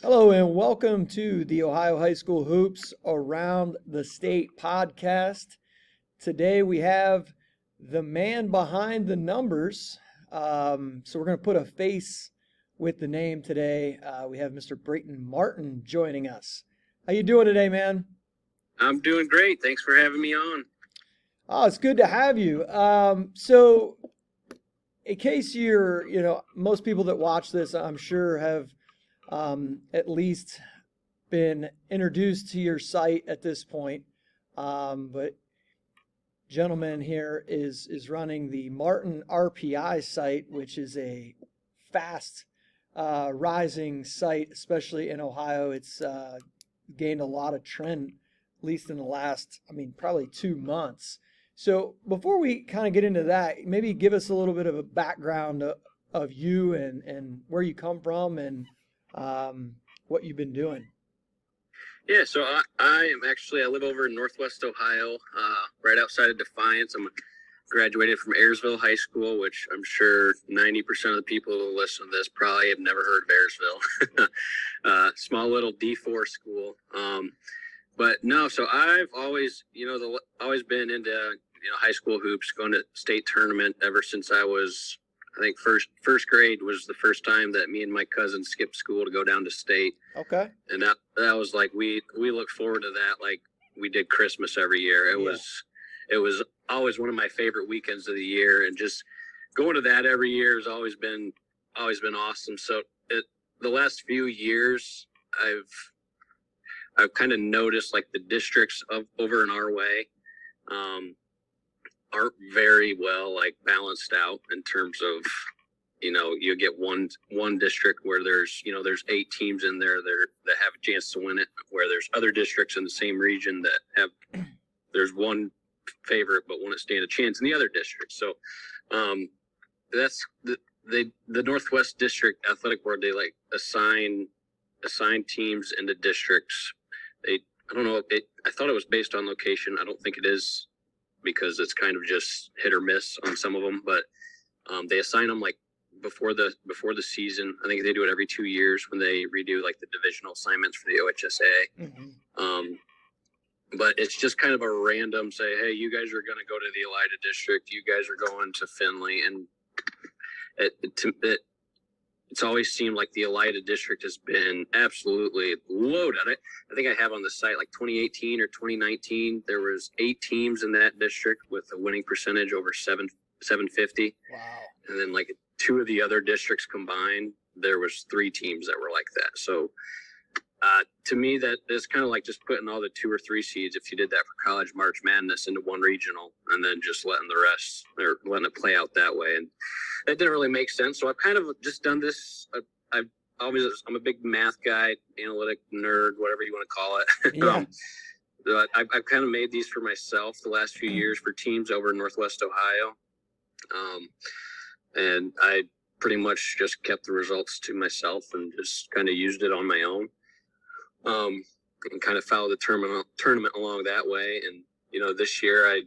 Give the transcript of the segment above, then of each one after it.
Hello and welcome to the Ohio High School Hoops Around the State podcast. Today we have the man behind the numbers. So we're going to put a face with the name today. We have Mr. Brayton Martin joining us. How you doing today, man? I'm doing great. Thanks for having me on. Oh, it's good to have you. So in case most people that watch this, I'm sure have at least been introduced to your site at this point. But gentleman here is running the Martin RPI site, which is a fast rising site, especially in Ohio. It's gained a lot of trend, at least in the last, probably 2 months. So before we kind of get into that, maybe give us a little bit of a background of you and where you come from and what you've been doing. Yeah, so I live over in Northwest Ohio, right outside of Defiance. I'm graduated from Ayersville High School, which I'm sure 90% of the people who listen to this probably have never heard of Ayersville. Small little D4 school. But no, so I've always, always been into, high school hoops, going to state tournament ever since I was, I think first grade was the first time that me and my cousin skipped school to go down to state. Okay. And that was like we look forward to that like we did Christmas every year. It was always one of my favorite weekends of the year, and just going to that every year has always been awesome. So the last few years I've kind of noticed like the districts over in our way aren't very well like balanced out in terms of, you get one district where there's 8 teams in there that have a chance to win it, where there's other districts in the same region that have there's one favorite but wouldn't stand a chance in the other district. So that's the Northwest District Athletic Board. They like assign teams into districts. I don't know. I thought it was based on location. I don't think it is, because it's kind of just hit or miss on some of them. But they assign them like before the season. I think they do it every 2 years when they redo like the divisional assignments for the OHSA. Mm-hmm. But it's just kind of a random say, hey, you guys are going to go to the Elida district. You guys are going to Findlay, and it's always seemed like the Elida district has been absolutely loaded. I think I have on the site like 2018 or 2019, there was 8 teams in that district with a winning percentage over 750. Wow. And then like 2 of the other districts combined, there was 3 teams that were like that. So to me, that is kind of like just putting all the 2 or 3 seeds, if you did that for College March Madness, into one regional, and then just letting the rest, or letting it play out that way. And that didn't really make sense. So I've kind of just done this. I'm a big math guy, analytic nerd, whatever you want to call it. Yeah. I've kind of made these for myself the last few years for teams over in Northwest Ohio. And I pretty much just kept the results to myself and just kind of used it on my own. And kind of followed the tournament along that way. And, this year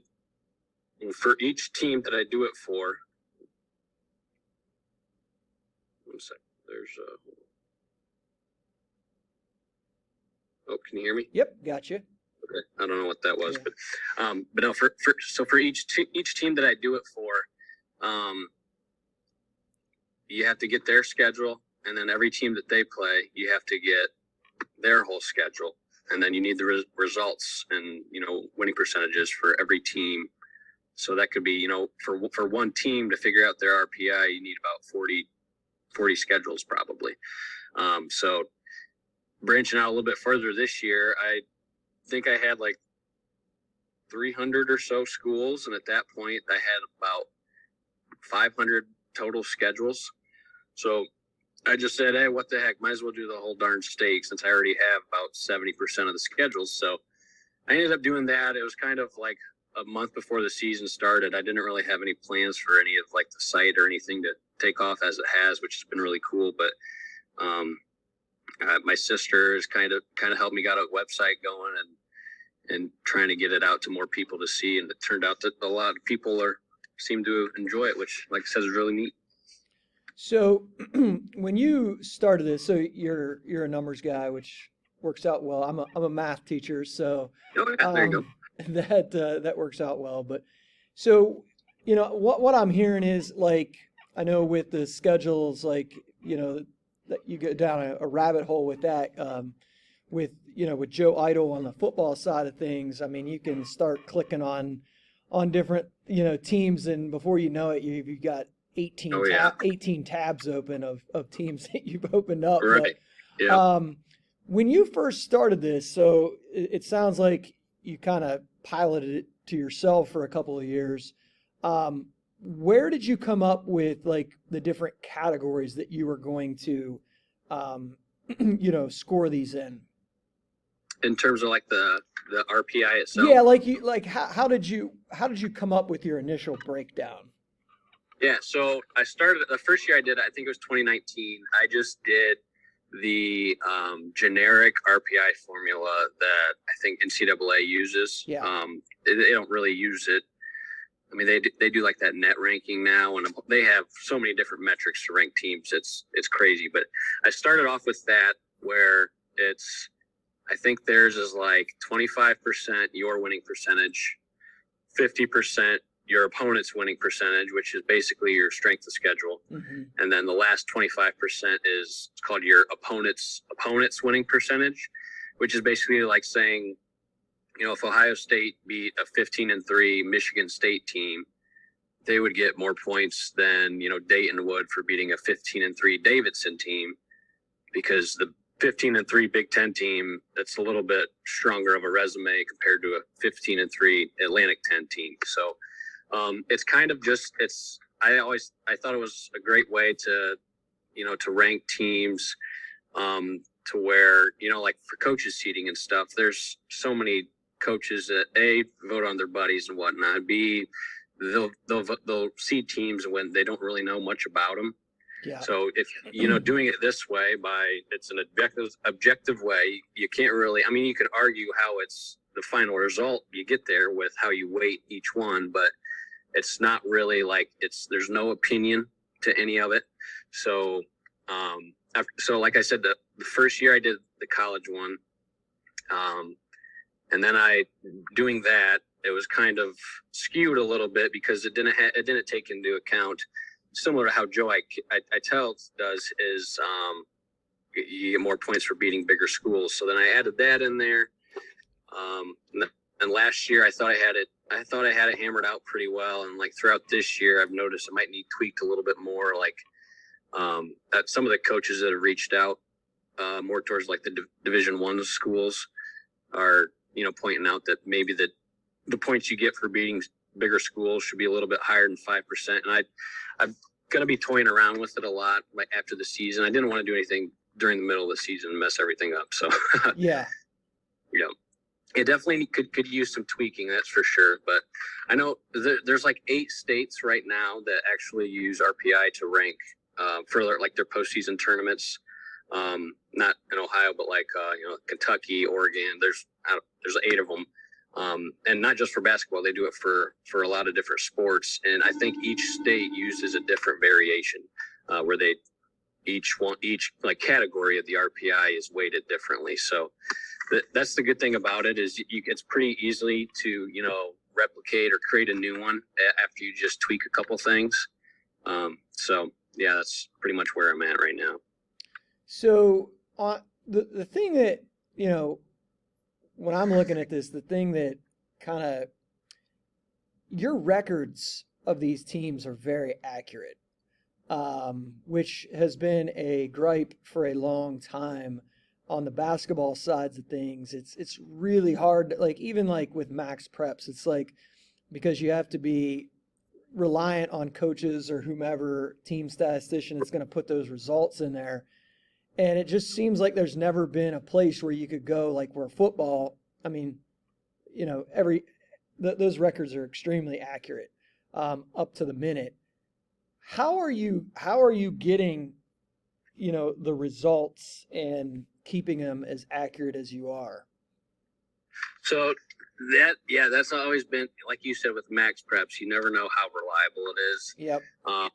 for each team that I do it for, one second, can you hear me? Yep, gotcha. Okay, I don't know what that was, yeah. But no, for each team that I do it for, you have to get their schedule, and then every team that they play, you have to get their whole schedule, and then you need the results and winning percentages for every team. So that could be for one team to figure out their RPI, you need about 40 schedules probably. So branching out a little bit further this year, I think I had like 300 or so schools, and at that point I had about 500 total schedules. So I just said, hey, what the heck, might as well do the whole darn state, since I already have about 70% of the schedules. So I ended up doing that. It was kind of like a month before the season started. I didn't really have any plans for any of like the site or anything to take off as it has, which has been really cool. But my sister has kind of helped me got a website going and trying to get it out to more people to see. And it turned out that a lot of people seem to enjoy it, which, like I said, is really neat. So when you started this, so you're a numbers guy, which works out well. I'm a math teacher, so Oh, yeah, there you go. that works out well. But so what I'm hearing is like I know with the schedules, like that you go down a rabbit hole with that. With with Joe Eitel on the football side of things, I mean you can start clicking on different teams, and before you know it, you've got Oh, yeah. 18 tabs open of teams that you've opened up. Right. But Yeah. when you first started this, so it sounds like you kind of piloted it to yourself for a couple of years. Where did you come up with like the different categories that you were going to, score these in? In terms of like the RPI itself. Yeah, how did you come up with your initial breakdown? Yeah, so I started the first year I did, I think it was 2019. I just did the generic RPI formula that I think NCAA uses. Yeah. They don't really use it. I mean, they do like that net ranking now, and they have so many different metrics to rank teams. It's crazy. But I started off with that, where I think theirs is like 25% your winning percentage, 50% your opponent's winning percentage, which is basically your strength of schedule. Mm-hmm. And then the last 25% is called your opponent's winning percentage, which is basically like saying, if Ohio State beat a 15-3 Michigan State team, they would get more points than, Dayton would for beating a 15-3 Davidson team, because the 15-3 Big Ten team, that's a little bit stronger of a resume compared to a 15-3 Atlantic 10 team. So it's kind of I thought it was a great way to, to rank teams, to where, like for coaches seating and stuff, there's so many coaches that A, vote on their buddies and whatnot. B, they'll seed teams when they don't really know much about them. Yeah. So if, doing it this way it's an objective way, you can't really, I mean, you can argue how it's the final result you get there with how you weight each one, but it's not really like there's no opinion to any of it. So, so like I said, the first year I did the college one, and then doing that, it was kind of skewed a little bit because it didn't take into account, similar to how Joe Eitel does, is you get more points for beating bigger schools. So then I added that in there. And last year I thought I had it hammered out pretty well. And like throughout this year, I've noticed it might need tweaked a little bit more. Like that some of the coaches that have reached out more towards like the Division I schools are, pointing out that maybe the points you get for beating bigger schools should be a little bit higher than 5%. And I'm going to be toying around with it a lot like after the season. I didn't want to do anything during the middle of the season and mess everything up. So yeah. It definitely could use some tweaking, that's for sure. But I know there's like 8 states right now that actually use RPI to rank for their postseason tournaments. Not in Ohio, but like Kentucky, Oregon. There's 8 of them, and not just for basketball. They do it for a lot of different sports. And I think each state uses a different variation where they each like category of the RPI is weighted differently. So that's the good thing about it, is it's pretty easily to replicate or create a new one after you just tweak a couple things. So yeah, that's pretty much where I'm at right now. So the thing that when I'm looking at this, the thing that kind of, your records of these teams are very accurate, which has been a gripe for a long time on the basketball sides of things. It's really hard, like even like with max preps, it's like, because you have to be reliant on coaches or whomever team statistician that's going to put those results in there. And it just seems like there's never been a place where you could go, like where football, I mean, those records are extremely accurate, up to the minute. How are you getting, the results and keeping them as accurate as you are? So that's always been, like you said, with max preps, you never know how reliable it is. Yep. I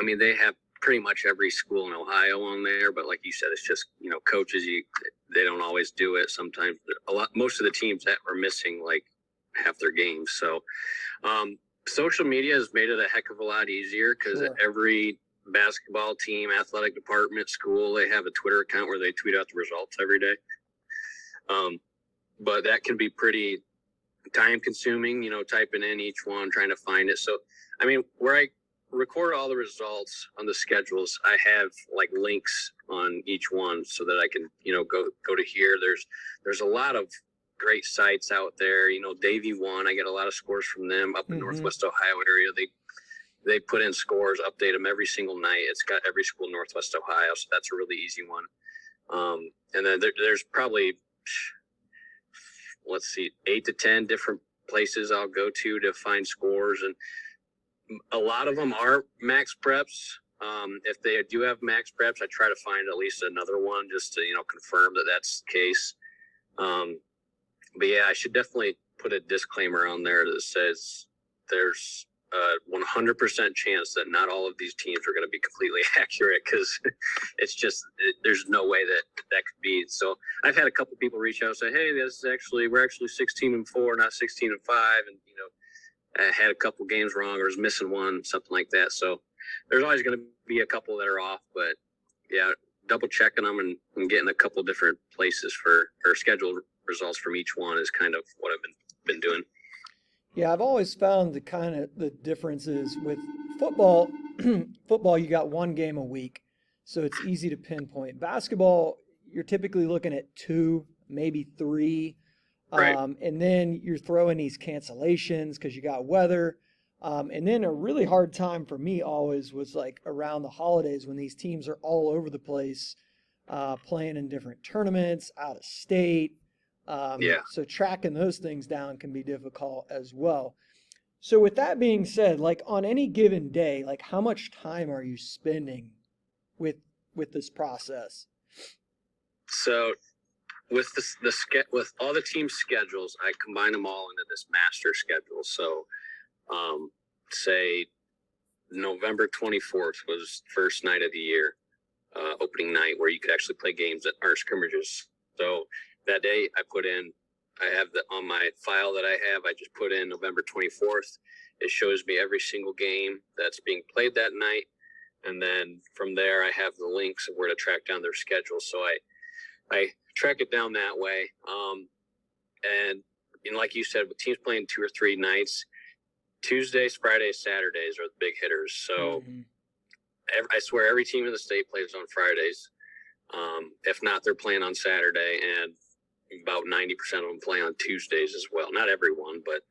mean, they have pretty much every school in Ohio on there. But like you said, it's just, coaches, they don't always do it. Sometimes most of the teams that are missing like half their games. So social media has made it a heck of a lot easier because every basketball team, athletic department, school, they have a Twitter account where they tweet out the results every day. But that can be pretty time consuming, typing in each one, trying to find it. So, where I record all the results on the schedules, I have like links on each one so that I can, go to here. There's a lot of great sites out there. Davie One, I get a lot of scores from them up in Northwest Ohio area. They put in scores, update them every single night. It's got every school in Northwest Ohio, so that's a really easy one. And then there's probably, let's see, 8 to 10 different places I'll go to find scores, and a lot of them are max preps. If they do have max preps, I try to find at least another one just to confirm that that's the case. But yeah, I should definitely put a disclaimer on there that says there's a 100% chance that not all of these teams are going to be completely accurate, because it's just there's no way that could be. So I've had a couple people reach out and say, hey, we're actually 16-4, not 16-5, and I had a couple games wrong or was missing one, something like that. So there's always going to be a couple that are off, but yeah, double checking them and getting a couple different places for scheduled results from each one is kind of what I've been doing. Yeah, I've always found the differences with football. Football, you got one game a week, so it's easy to pinpoint. Basketball, you're typically looking at 2, maybe 3. Right. And then you're throwing these cancellations because you got weather. And then a really hard time for me always was like around the holidays when these teams are all over the place, playing in different tournaments, out of state. So tracking those things down can be difficult as well. So with that being said, like on any given day, like how much time are you spending with this process? So with with all the team schedules, I combine them all into this master schedule. So, say November 24th was first night of the year, opening night, where you could actually play games that aren't scrimmages. So that day I have on my file that I have, I just put in November 24th. It shows me every single game that's being played that night. And then from there, I have the links of where to track down their schedule. So I track it down that way. And like you said, with teams playing 2 or 3 nights, Tuesdays, Fridays, Saturdays are the big hitters. So I swear every team in the state plays on Fridays. If not, they're playing on Saturday, and about 90% of them play on Tuesdays as well. Not everyone, but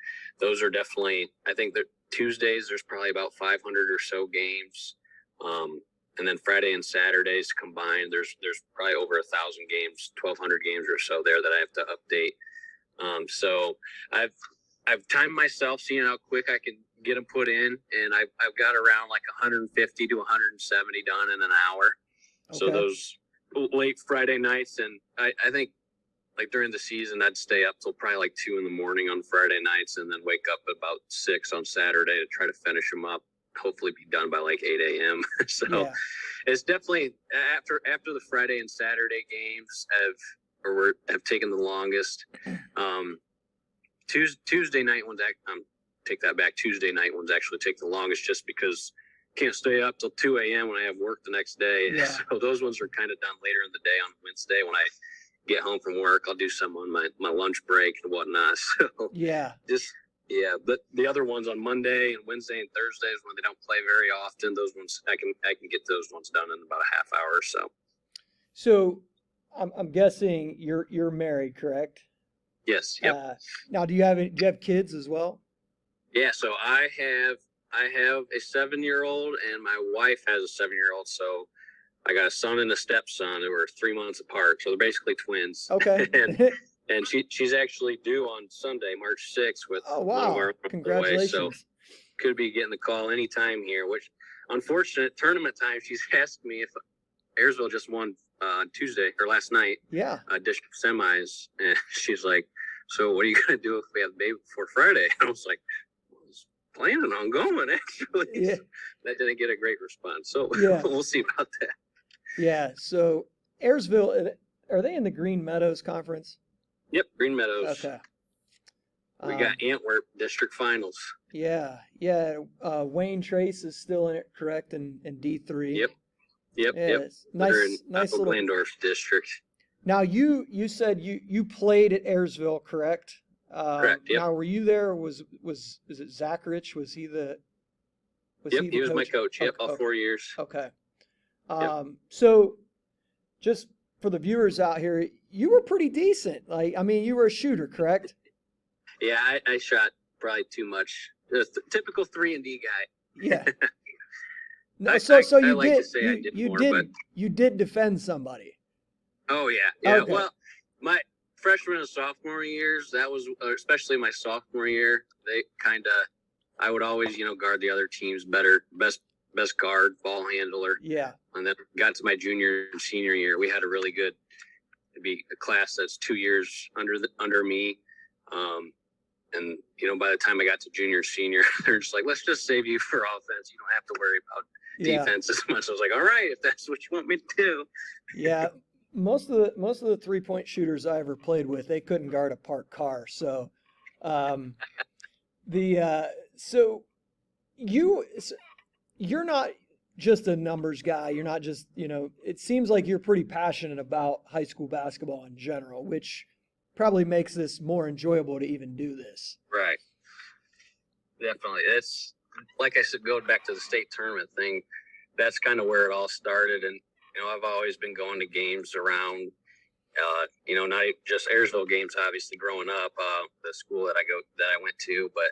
those are definitely, I think that Tuesdays, there's probably about 500 or so games. And then Friday and Saturdays combined, there's probably over 1,000 games, 1,200 games or so there that I have to update. So I've timed myself, seeing how quick I can get them put in, and I've got around like 150 to 170 done in an hour. Okay. So those late Friday nights, and I think like during the season, I'd stay up till probably like 2 in the morning on Friday nights, and then wake up at about 6 on Saturday to try to finish them up. Hopefully be done by like 8 a.m. So it's definitely after the Friday and Saturday games have taken the longest. Tuesday night ones, take that back. Tuesday night ones actually take the longest, just because can't stay up till 2 a.m. when I have work the next day. Yeah. So those ones are kind of done later in the day on Wednesday when I get home from work. I'll do some on my lunch break and whatnot. So but the other ones on Monday and Wednesday and Thursdays when they don't play very often, those ones I can get those ones done in about a half hour or so. So I'm guessing you're married, correct? Yes. Yep. Now, do you have kids as well? Yeah. So I have a 7-year-old, and my wife has a 7-year-old. So I got a son and a stepson who are 3 months apart. So they're basically twins. Okay. and she's actually due on Sunday, March 6th with one of our congratulations. So could be getting the call anytime here, which unfortunate tournament time. She's asked me if Ayersville just won Tuesday or last night. Yeah. District semis. And she's like, so what are you going to do if we have the baby before Friday? And I was like, well, planning on going, actually. Yeah. That didn't get a great response. So Yeah. we'll see about that. Yeah. So Ayersville, are they in the Green Meadows Conference? Yep, Green Meadows. Okay. We got Antwerp district finals. Yeah. Yeah. Wayne Trace is still in it, correct? In D3. Yep. Yeah, it's nice little Glandorf district. Now you said you played at Ayersville, correct? Correct. Yep. Now were you there? Was it Zacharich? Was he the? He was my coach. Yep, all 4 years. Okay. Yep. So just for the viewers out here, you were pretty decent. Like, I mean, you were a shooter, correct? Yeah, I shot probably too much. Just typical 3-and-D guy. Yeah. No, you did defend somebody. Oh yeah. Okay. Well, my freshman and sophomore years, that was especially my sophomore year. I would always guard the other team's best guard, ball handler. Yeah. And then got to my junior and senior year, we had a really good, it'd be a class that's 2 years under me. And by the time I got to junior, senior, they're just like, let's just save you for offense. You don't have to worry about defense as much. I was like, all right, if that's what you want me to do. Yeah. Most of the 3-point shooters I ever played with, they couldn't guard a parked car. So, so you're not just a numbers guy. You're not just, it seems like you're pretty passionate about high school basketball in general, which probably makes this more enjoyable to even do this. Right. Definitely. It's like I said, going back to the state tournament thing, that's kind of where it all started. And, I've always been going to games around, not just Ayersville games, obviously growing up, the school that I went to, but,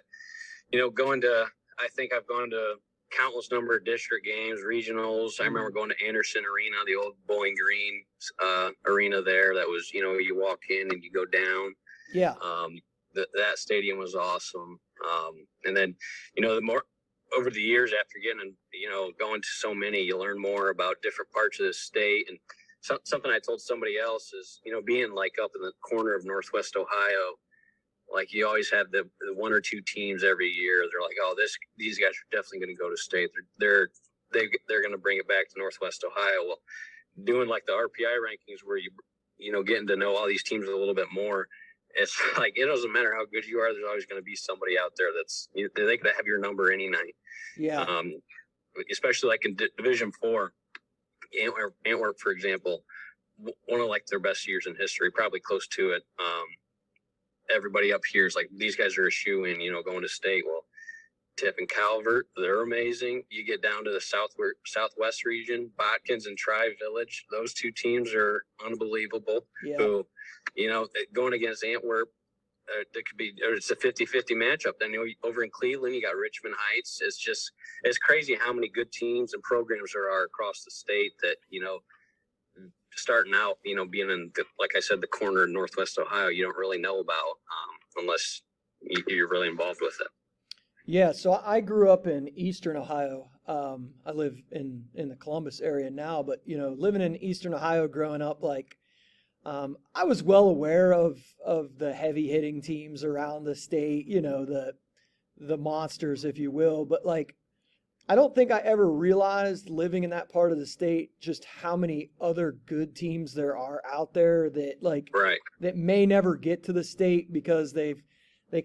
I think I've gone to countless number of district games, regionals. I remember going to Anderson Arena, the old Bowling Green arena there. That was, you walk in and you go down. Yeah. That stadium was awesome. And then, the more over the years after getting, going to so many, you learn more about different parts of the state. And something I told somebody else is, being like up in the corner of Northwest Ohio, like you always have the 1 or 2 teams every year. They're like, oh, these guys are definitely going to go to state. They're going to bring it back to Northwest Ohio. Well, doing like the RPI rankings where getting to know all these teams a little bit more. It's like, it doesn't matter how good you are. There's always going to be somebody out there they could have your number any night. Yeah. Especially like in Division 4, Antwerp, for example, one of like their best years in history, probably close to it. Everybody up here is like, these guys are a shoe-in, going to state. Well, Tiff and Calvert, they're amazing. You get down to the Southwest region, Botkins and Tri-Village. Those 2 teams are unbelievable. Yeah. So, going against Antwerp, it's a 50-50 matchup. Then over in Cleveland, you got Richmond Heights. It's crazy how many good teams and programs there are across the state that, starting out, being in, like I said, the corner of Northwest Ohio, you don't really know about unless you're really involved with it. Yeah, so I grew up in Eastern Ohio. I live in the Columbus area now, but living in Eastern Ohio, growing up, like I was well aware of the heavy hitting teams around the state, the monsters, if you will, but like I don't think I ever realized living in that part of the state just how many other good teams there are out there that that may never get to the state because they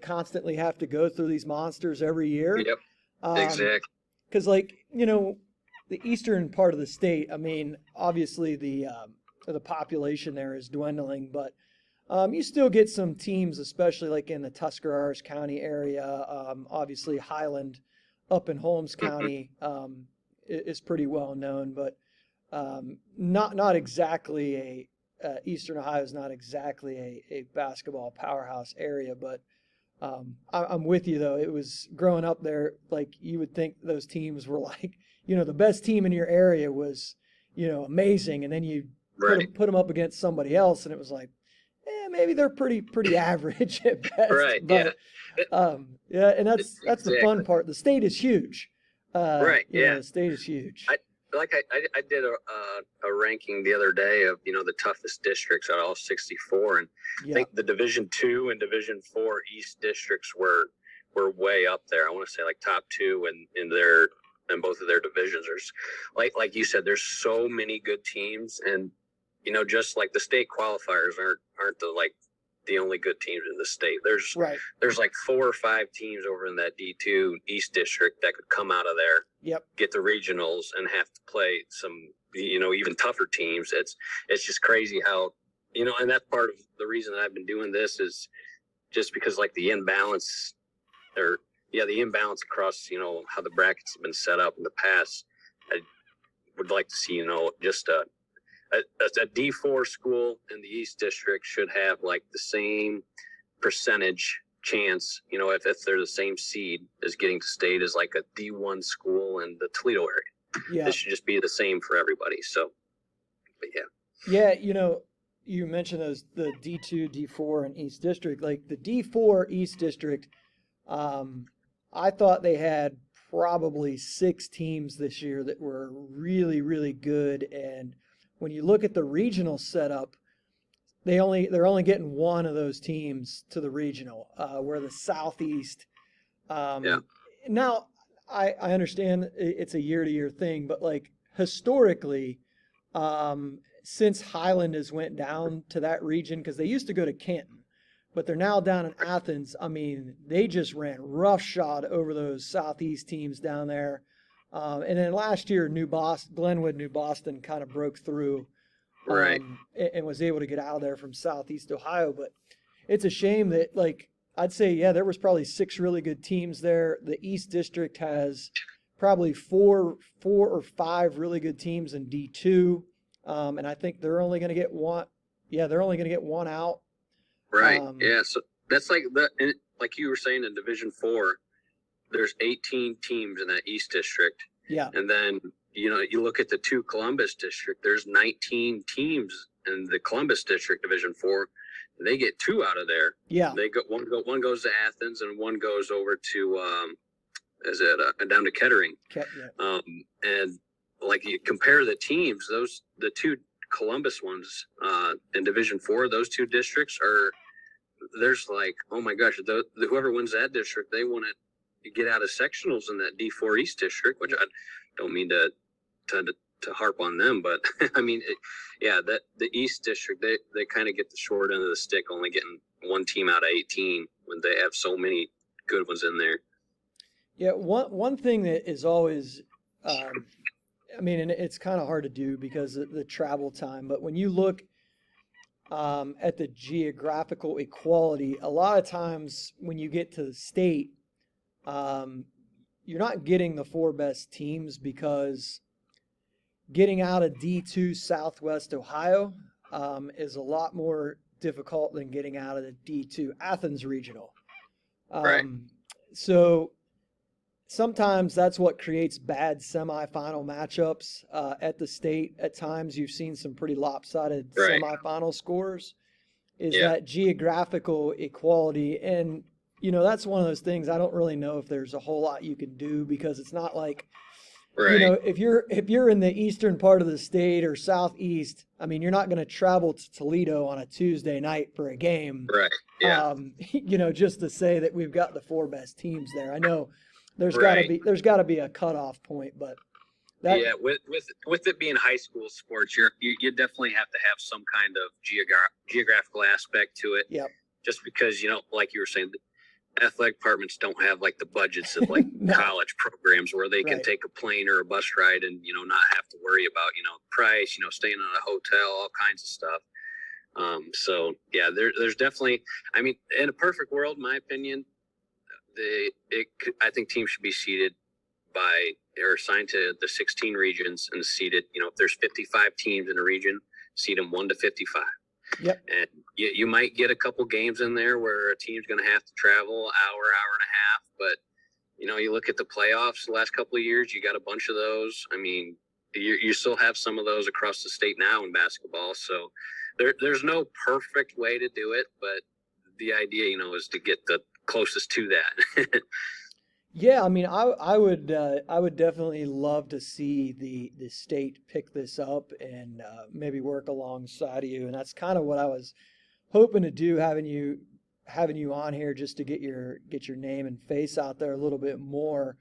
constantly have to go through these monsters every year. Yep. Exactly. Because the eastern part of the state, I mean, obviously the population there is dwindling, but you still get some teams, especially like in the Tuscarawas County area. Obviously Highland up in Holmes County is pretty well known, but not exactly Eastern Ohio is not exactly a basketball powerhouse area, but I'm with you though. It was growing up there, like you would think those teams were like, the best team in your area was, amazing. And then you put them up against somebody else and it was like, maybe they're pretty average at best. Right. But, yeah. And that's the fun part. The state is huge. The state is huge. I did a ranking the other day of, the toughest districts out of all 64. And I think the Division 2 and Division 4 East districts were were way up there. I want to say like top 2 in both of their divisions. There's like you said, there's so many good teams, and just like the state qualifiers aren't the only good teams in the state. There's like 4 or 5 teams over in that D2 East District that could come out of there, get the regionals, and have to play some even tougher teams. It's just crazy how and that's part of the reason that I've been doing this, is just because like the imbalance across how the brackets have been set up in the past. I would like to see just a D4 school in the East District should have like the same percentage chance, if they're the same seed, as getting to state as like a D1 school in the Toledo area. Yeah. This should just be the same for everybody. So, but yeah. Yeah, you mentioned the D2, D4, and East District. Like the D4 East District, I thought they had probably 6 teams this year that were really, really good. And when you look at the regional setup, they're only getting one of those teams to the regional, where the Southeast. Now, I understand it's a year-to-year thing, but like historically, since Highland has went down to that region, because they used to go to Canton, but they're now down in Athens. I mean, they just ran roughshod over those Southeast teams down there. And then last year, Glenwood, New Boston kind of broke through, and was able to get out of there from Southeast Ohio. But it's a shame that, like, I'd say, yeah, there was probably 6 really good teams there. The East District has probably 4 or 5 really good teams in D2. And I think they're only going to get one. Yeah, they're only going to get one out. Right. Yeah. So that's like like you were saying, in Division 4, there's 18 teams in that East District. Yeah. And then, you look at the 2 Columbus District, there's 19 teams in the Columbus District Division 4. They get 2 out of there. Yeah. They go one goes to Athens, and one goes over to down to Kettering. And like you compare the teams, the 2 Columbus ones in Division 4, those 2 districts there's like, oh my gosh, whoever wins that district, they want to get out of sectionals in that D4 East District, which I don't mean to harp on them, but I mean, the East District, they kind of get the short end of the stick, only getting 1 team out of 18 when they have so many good ones in there. Yeah, one thing that is always, I mean, and it's kind of hard to do because of the travel time, but when you look at the geographical equality, a lot of times when you get to the state, you're not getting the 4 best teams, because getting out of D2 Southwest Ohio is a lot more difficult than getting out of the D2 Athens Regional. So sometimes that's what creates bad semifinal matchups at the state. At times you've seen some pretty lopsided semifinal scores, is that geographical equality. And, that's one of those things I don't really know if there's a whole lot you can do, because it's not like, if you're in the eastern part of the state or southeast, I mean, you're not going to travel to Toledo on a Tuesday night for a game. Right. Yeah. Just to say that we've got the 4 best teams there. I know there's got to be a cutoff point, but with it being high school sports, you definitely have to have some kind of geographical aspect to it. Yep. Just because like you were saying, athletic departments don't have like the budgets of like college programs where they can take a plane or a bus ride and not have to worry about price, staying in a hotel, all kinds of stuff. So yeah, there's definitely, I mean, in a perfect world, in my opinion, I think teams should be seeded by or assigned to the 16 regions and seeded. If there's 55 teams in a region, seed them 1 to 55. Yep. And you might get a couple games in there where a team's going to have to travel hour and a half. But, you look at the playoffs the last couple of years, you got a bunch of those. I mean, you still have some of those across the state now in basketball. So there's no perfect way to do it. But the idea, is to get the closest to that. Yeah, I mean, I would definitely love to see the state pick this up and maybe work alongside of you, and that's kind of what I was hoping to do, having you having you on here just to get your name and face out there a little bit more,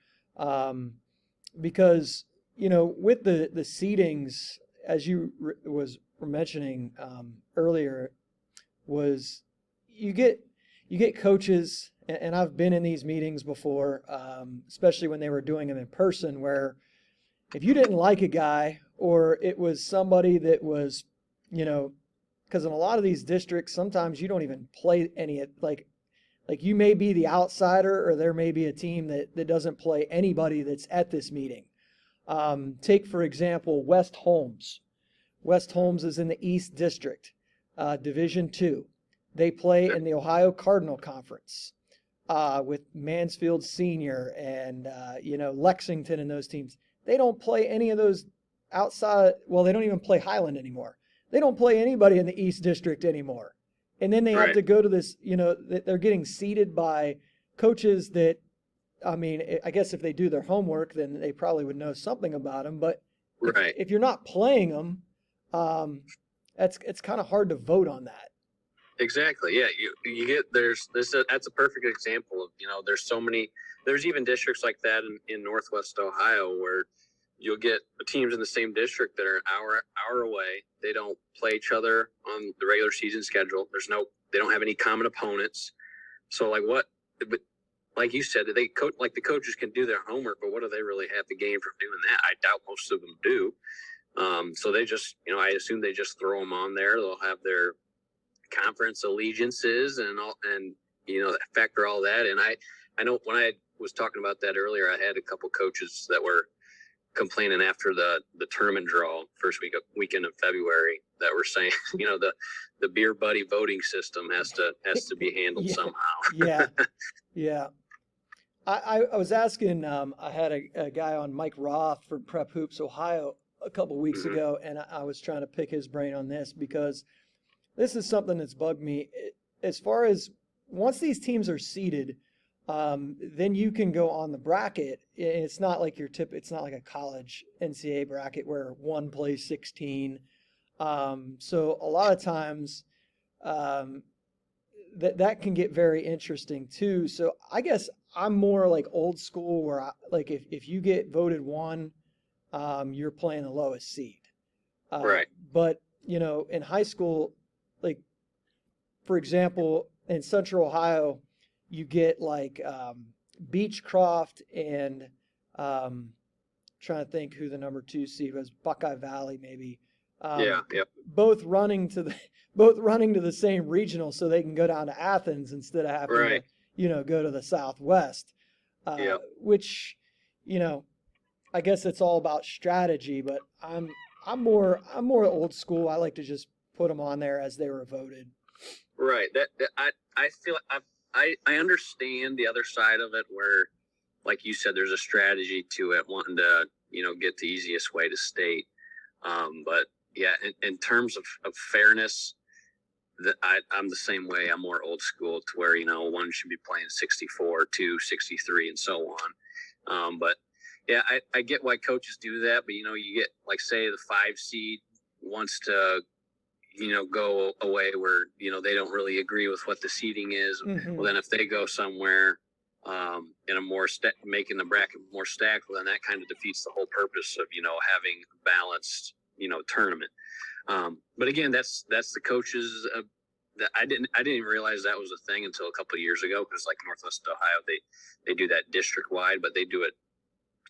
because with the seedings, as you were mentioning earlier, was you get coaches, and I've been in these meetings before, especially when they were doing them in person, where if you didn't like a guy, or it was somebody that was, because in a lot of these districts, sometimes you don't even play any, like you may be the outsider, or there may be a team that doesn't play anybody that's at this meeting. Take, for example, West Holmes. West Holmes is in the East District, Division II. They play in the Ohio Cardinal Conference with Mansfield Senior and, Lexington and those teams. They don't play any of those outside. Well, they don't even play Highland anymore. They don't play anybody in the East District anymore. And then they have to go to this, they're getting seeded by coaches that, I guess if they do their homework, then they probably would know something about them. But if you're not playing them, it's kind of hard to vote on that. Exactly. Yeah. You get, that's a perfect example of, there's even districts like that in Northwest Ohio where you'll get teams in the same district that are an hour away. They don't play each other on the regular season schedule. They don't have any common opponents. So like you said, the coaches can do their homework, but what do they really have to gain from doing that? I doubt most of them do. So they just, I assume they just throw them on there. They'll have their conference allegiances and factor all that. And I know when I was talking about that earlier, I had a couple coaches that were complaining after the tournament draw first weekend of February that were saying, the beer buddy voting system has to be handled somehow. Yeah. I was asking, I had a guy on, Mike Roth from Prep Hoops Ohio a couple weeks ago, and I was trying to pick his brain on this because this is something that's bugged me. As far as once these teams are seeded, then you can go on the bracket. It's not like it's not like a college NCAA bracket where one plays 16. So a lot of times that can get very interesting too. So I guess I'm more like old school where if you get voted one, you're playing the lowest seed. Right. But, in high school, like, for example, in Central Ohio, you get like Beechcroft and trying to think who the number 2 seed was, Buckeye Valley maybe. Both running to the same regional so they can go down to Athens instead of having to, go to the Southwest. Which, I guess it's all about strategy, but I'm more old school. I like to just put them on there as they were voted. Right. I feel I understand the other side of it where, like you said, there's a strategy to it, wanting to, get the easiest way to state. But yeah, in terms of fairness, I'm the same way. I'm more old school to where, one should be playing 64, 2, 63, and so on. But yeah, I get why coaches do that, but you get, like, say the 5 seed wants to, go away where, they don't really agree with what the seeding is. Mm-hmm. Well, then if they go somewhere in a more making the bracket more stacked, well, then that kind of defeats the whole purpose of, having a balanced, tournament. But again, that's the coaches. That I didn't even realize that was a thing until a couple of years ago, because like Northwest Ohio, they do that district wide, but they do it.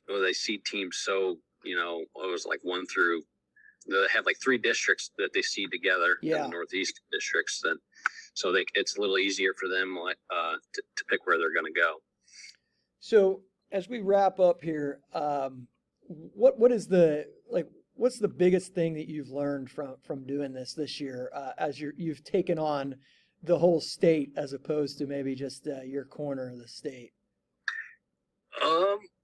Well, they seed teams so it was like 1 through. They have like 3 districts that they seed together in the Northeast districts. Then, so it's a little easier for them to pick where they're going to go. So as we wrap up here, what's the biggest thing that you've learned from doing this year as you've taken on the whole state as opposed to maybe just your corner of the state?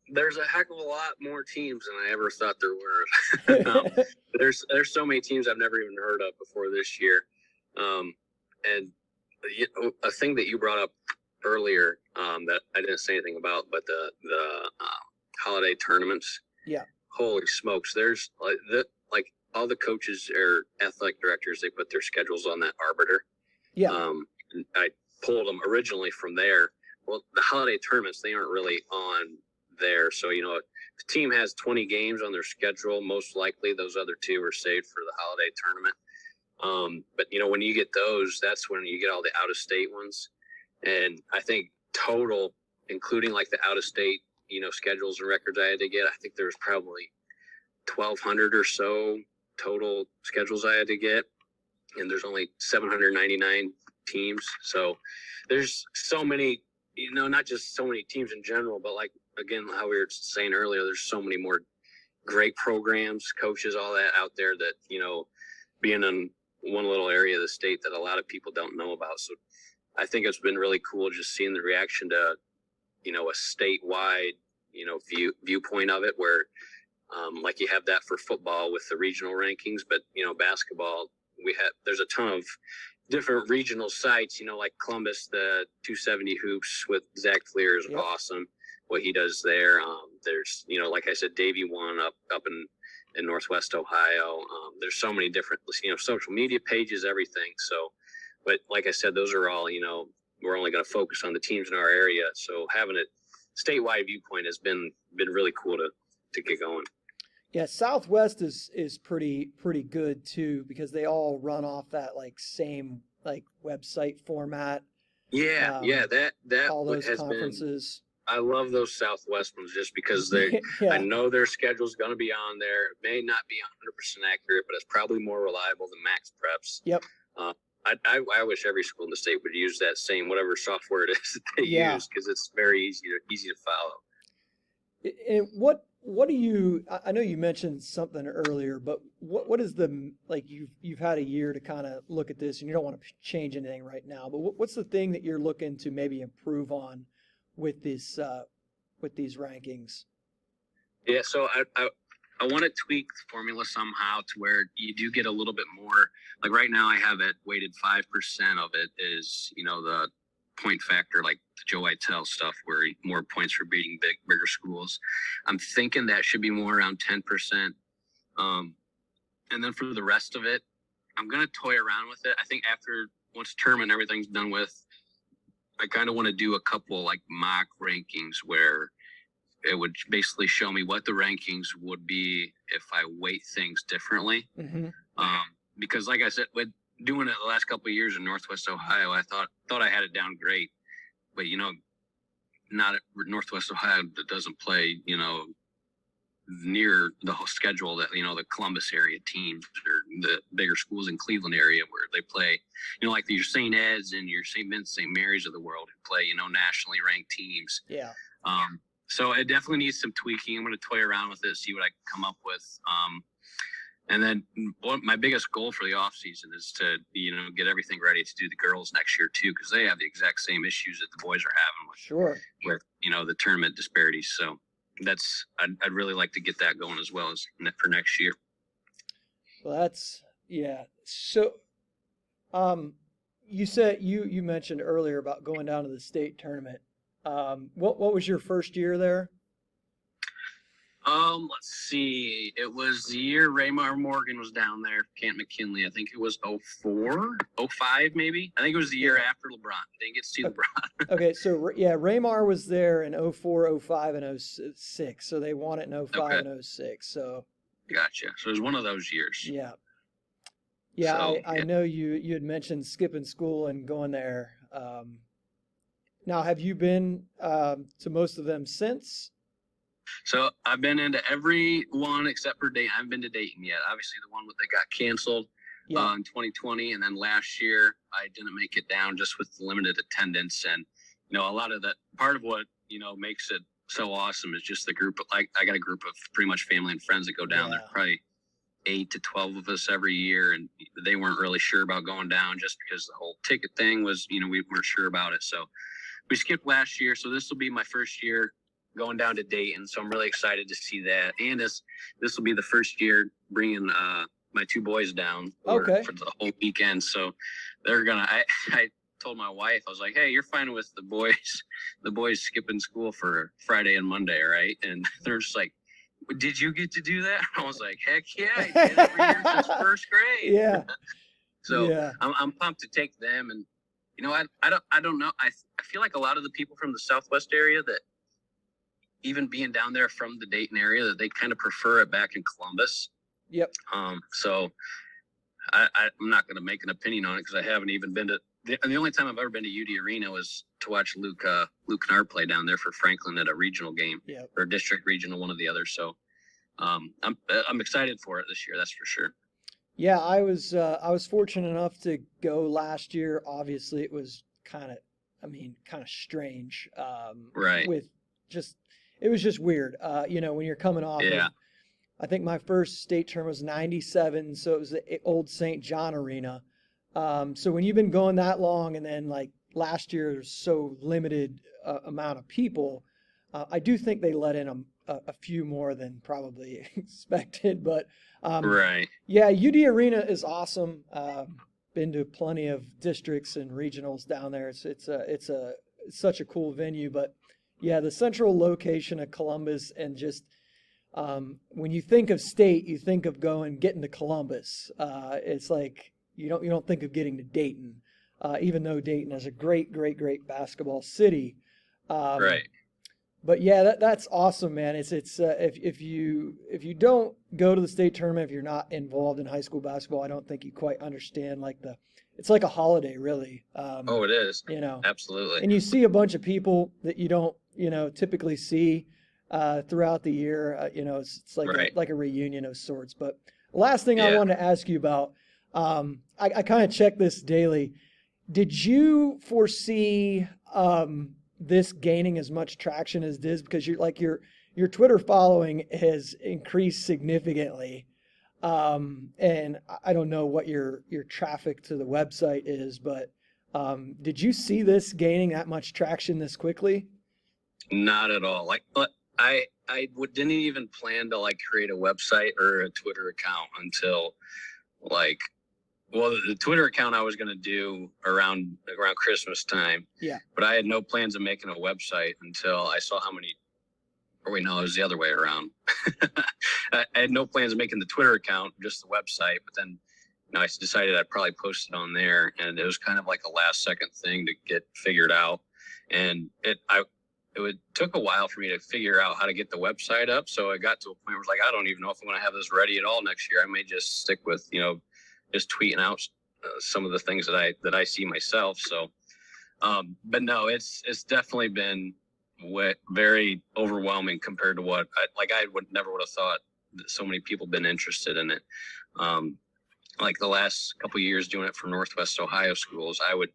There's a heck of a lot more teams than I ever thought there were. There's so many teams I've never even heard of before this year. And a thing that you brought up earlier that I didn't say anything about, but the holiday tournaments. Yeah. Holy smokes! There's like all the coaches or athletic directors, they put their schedules on that Arbiter. Yeah. pulled them originally from there. Well, the holiday tournaments, they aren't really on there. So, if the team has 20 games on their schedule, most likely those other 2 are saved for the holiday tournament. But, when you get those, that's when you get all the out-of-state ones. And I think total, including like the out-of-state, schedules and records I had to get, I think there was probably 1,200 or so total schedules I had to get. And there's only 799 teams. So there's so many, not just so many teams in general, but like, again, how we were saying earlier, there's so many more great programs, coaches, all that out there that, being in one little area of the state that a lot of people don't know about. So I think it's been really cool just seeing the reaction to, a statewide, viewpoint of it where, like you have that for football with the regional rankings, but, basketball, there's a ton of different regional sites, like Columbus, the 270 hoops with Zach Fleer is awesome. What he does there. There's, like I said, Davey One up in Northwest Ohio. There's so many different, social media pages, everything. So, but like I said, those are all, we're only going to focus on the teams in our area. So having a statewide viewpoint has been really cool to get going. Yeah, Southwest is pretty good too, because they all run off that like same like website format. Yeah, that all those has conferences. I love those Southwest ones just because they, I know their schedule's going to be on there. It may not be 100% accurate, but it's probably more reliable than Max Preps. Yep. I wish every school in the state would use that same whatever software it is that they use, because it's very easy to follow. And what do you? I know you mentioned something earlier, but what is the, like, you've had a year to kind of look at this, and you don't want to change anything right now, but what's the thing that you're looking to maybe improve on with this with these rankings? Yeah, so I want to tweak the formula somehow to where you do get a little bit more. Like right now, I have it weighted 5% of it is the point factor, like the Joe Eitel stuff, where more points for beating bigger schools. I'm thinking that should be more around 10%. And then for the rest of it, I'm gonna toy around with it. I think once tournament and everything's done with, I kind of want to do a couple like mock rankings where it would basically show me what the rankings would be if I weight things differently. Mm-hmm. Because like I said, with doing it the last couple of years in Northwest Ohio, I thought I had it down great, but not at Northwest Ohio that doesn't play, near the whole schedule that, the Columbus area teams or the bigger schools in Cleveland area where they play, like your St. Ed's and your St. Vincent, St. Mary's of the world who play, nationally ranked teams. Yeah. So it definitely needs some tweaking. I'm going to toy around with it, see what I can come up with. And then my biggest goal for the off season is to, get everything ready to do the girls next year too, because they have the exact same issues that the boys are having with the tournament disparities. So I'd really like to get that going as well as for next year. Well, so, you said you mentioned earlier about going down to the state tournament. What was your first year there? Let's see. It was the year Raymar Morgan was down there, Camp McKinley. I think it was 04, 05 maybe. I think it was the year after LeBron. Didn't get to see LeBron. Okay, so Raymar was there in 04, 05, and 06. So they won it in 05 and 06. So gotcha. So it was one of those years. Yeah. Yeah, so, I know you had mentioned skipping school and going there. Now, have you been to most of them since? So I've been into every one except for Dayton. I haven't been to Dayton yet. Obviously, the one that got canceled in 2020, and then last year I didn't make it down just with limited attendance. And a lot of that, part of what makes it so awesome is just the group. I got a group of pretty much family and friends that go down there. Probably 8 to 12 of us every year, and they weren't really sure about going down just because the whole ticket thing was, we weren't sure about it. So we skipped last year. So this will be my first year going down to Dayton, so I'm really excited to see that. And this will be the first year bringing my 2 boys down for the whole weekend. So they're gonna. I told my wife, I was like, "Hey, you're fine with the boys skipping school for Friday and Monday, right?" And they're just like, "Did you get to do that?" I was like, "Heck yeah, I did every year since first grade." Yeah. So I'm pumped to take them, and I don't know. I feel like a lot of the people from the Southwest area that even being down there from the Dayton area, that they kind of prefer it back in Columbus. Yep. So I'm not going to make an opinion on it because I haven't even been to the only time I've ever been to UD Arena was to watch Luke Kennard play down there for Franklin at a regional game. Yep. Or district regional, one of the others. So I'm excited for it this year. That's for sure. Yeah, I was fortunate enough to go last year. Obviously, it was kind of strange. Right. It was just weird. When you're coming off. Yeah. I think my first state term was 97, so it was the old St. John Arena. So when you've been going that long, and then like last year, there's so limited amount of people, I do think they let in a few more than probably expected. But right. Yeah, UD Arena is awesome. Been to plenty of districts and regionals down there. It's such a cool venue. But yeah, the central location of Columbus, and just when you think of state, you think of getting to Columbus. It's like you don't think of getting to Dayton, even though Dayton is a great basketball city. Right. But yeah, that's awesome, man. If you don't go to the state tournament, if you're not involved in high school basketball, I don't think you quite understand it's like a holiday, really. It is. Absolutely. And you see a bunch of people that you don't typically see throughout the year. It's like right. like a reunion of sorts. But last thing Yeah. I wanted to ask you about, I kind of check this daily. Did you foresee this gaining as much traction as it is? Because your Twitter following has increased significantly, and I don't know what your traffic to the website is, but did you see this gaining that much traction this quickly? Not at all. Didn't even plan to create a website or a Twitter account until the Twitter account I was going to do around Christmas time. Yeah. But I had no plans of making a website until I saw how many, or wait, no, it was the other way around. I had no plans of making the Twitter account, just the website. But then, I decided I'd probably post it on there, and it was kind of like a last second thing to get figured out. And it took a while for me to figure out how to get the website up. So I got to a point where I was like, I don't even know if I'm going to have this ready at all next year. I may just stick with, just tweeting out some of the things that I see myself. So, but no, it's definitely been very overwhelming compared to what I never would have thought that so many people been interested in it. The last couple of years doing it for Northwest Ohio schools, I would,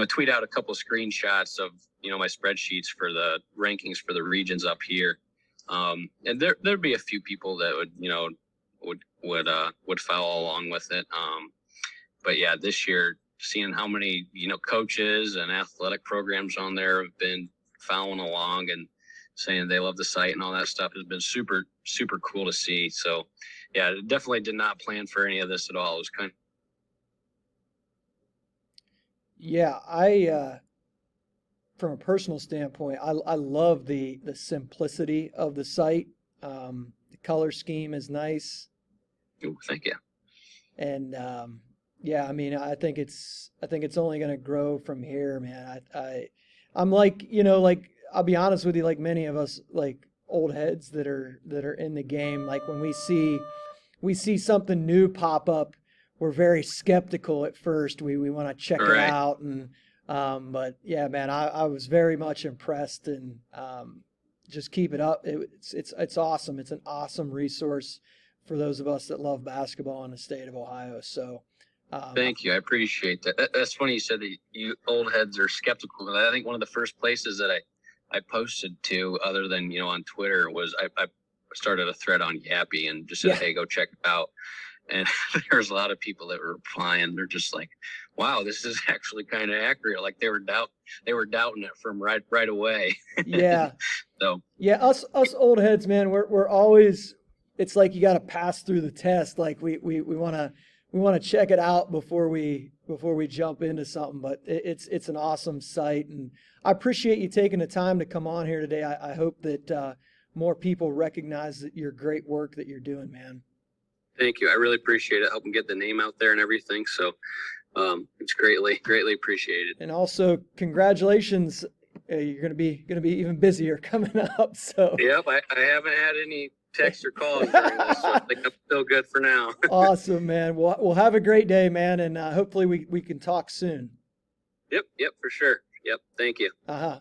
tweet out a couple of screenshots of, my spreadsheets for the rankings for the regions up here. And there'd be a few people that would follow along with it. But yeah, this year, seeing how many, coaches and athletic programs on there have been following along and saying they love the site and all that stuff has been super, super cool to see. So yeah, definitely did not plan for any of this at all. It was kind of. Yeah, from a personal standpoint, I love the simplicity of the site. The color scheme is nice. Ooh, thank you. And yeah, I think it's only going to grow from here, man. I'm I'll be honest with you, like many of us, old heads that are in the game, when we see something new pop up, we're very skeptical at first. We want to check it out, and but yeah, man, I was very much impressed, and just keep it up. It's awesome. It's an awesome resource for those of us that love basketball in the state of Ohio. So thank you. I appreciate that. That's funny you said that you old heads are skeptical. I think one of the first places that I posted to, other than, on Twitter, was I started a thread on Yappy and just said, hey, go check it out. And there's a lot of people that were replying. They're just like, wow, this is actually kind of accurate. They were doubting it from right away. Yeah. So yeah, us old heads, man, we're always, it's like you got to pass through the test. We want to check it out before we jump into something. But it's an awesome site, and I appreciate you taking the time to come on here today. I hope that more people recognize your great work that you're doing, man. Thank you. I really appreciate it, helping get the name out there and everything. So It's greatly appreciated. And also, congratulations. You're gonna be even busier coming up. So Yep, I haven't had any texts or calls during this, so I think I'm still good for now. awesome, man. We'll have a great day, man, and hopefully we can talk soon. Yep, for sure. Yep, thank you. Uh-huh.